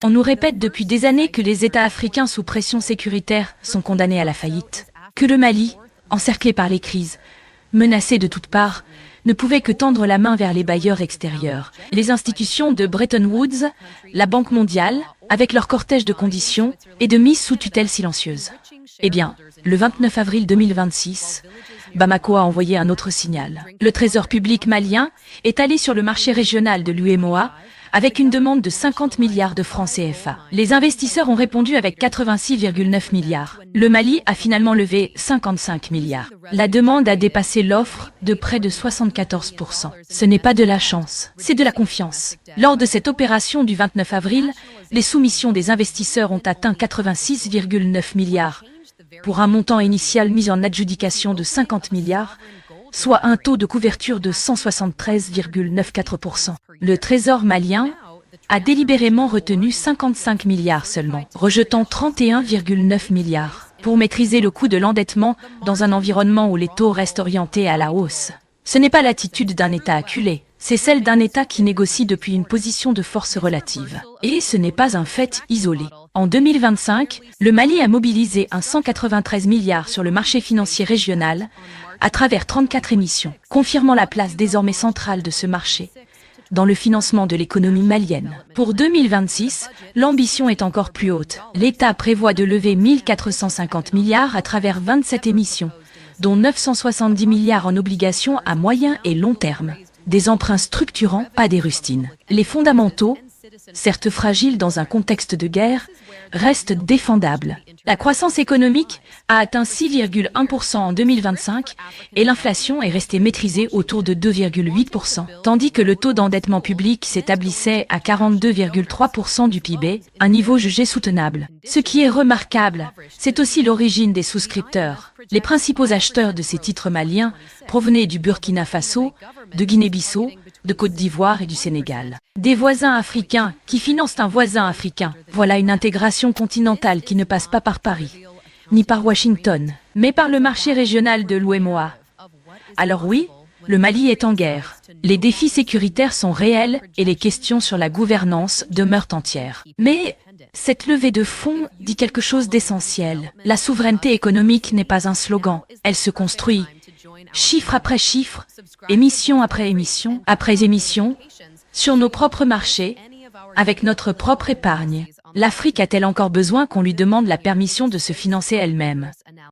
On nous répète depuis des années que les États africains sous pression sécuritaire sont condamnés à la faillite, que le Mali, encerclé par les crises, menacé de toutes parts, ne pouvait que tendre la main vers les bailleurs extérieurs. Les institutions de Bretton Woods, la Banque mondiale, avec leur cortège de conditions et de mises sous tutelle silencieuse. Eh bien, le 29 avril 2026, Bamako a envoyé un autre signal. Le Trésor public malien est allé sur le marché régional de l'UEMOA avec une demande de 50 milliards de francs CFA. Les investisseurs ont répondu avec 86,9 milliards. Le Mali a finalement levé 55 milliards. La demande a dépassé l'offre de près de 74%. Ce n'est pas de la chance, c'est de la confiance. Lors de cette opération du 29 avril, les soumissions des investisseurs ont atteint 86,9 milliards, pour un montant initial mis en adjudication de 50 milliards, soit un taux de couverture de 173,94%. Le Trésor malien a délibérément retenu 55 milliards seulement, rejetant 31,9 milliards, pour maîtriser le coût de l'endettement dans un environnement où les taux restent orientés à la hausse. Ce n'est pas l'attitude d'un État acculé, c'est celle d'un État qui négocie depuis une position de force relative. Et ce n'est pas un fait isolé. En 2025, le Mali a mobilisé un 193 milliards sur le marché financier régional à travers 34 émissions, confirmant la place désormais centrale de ce marché dans le financement de l'économie malienne. Pour 2026, l'ambition est encore plus haute. L'État prévoit de lever 1450 milliards à travers 27 émissions, dont 970 milliards en obligations à moyen et long terme. Des emprunts structurants, pas des rustines. Les fondamentaux, certes fragiles dans un contexte de guerre, restent défendables. La croissance économique a atteint 6,1% en 2025 et l'inflation est restée maîtrisée autour de 2,8%, tandis que le taux d'endettement public s'établissait à 42,3% du PIB, un niveau jugé soutenable. Ce qui est remarquable, c'est aussi l'origine des souscripteurs. Les principaux acheteurs de ces titres maliens provenaient du Burkina Faso, de Guinée-Bissau, de Côte d'Ivoire et du Sénégal. Des voisins africains qui financent un voisin africain. Voilà une intégration continentale qui ne passe pas par Paris, ni par Washington, mais par le marché régional de l'UEMOA. Alors oui, le Mali est en guerre. Les défis sécuritaires sont réels et les questions sur la gouvernance demeurent entières. Mais cette levée de fonds dit quelque chose d'essentiel. La souveraineté économique n'est pas un slogan, elle se construit. Chiffre après chiffre, émission après émission, sur nos propres marchés, avec notre propre épargne. L'Afrique a-t-elle encore besoin qu'on lui demande la permission de se financer elle-même?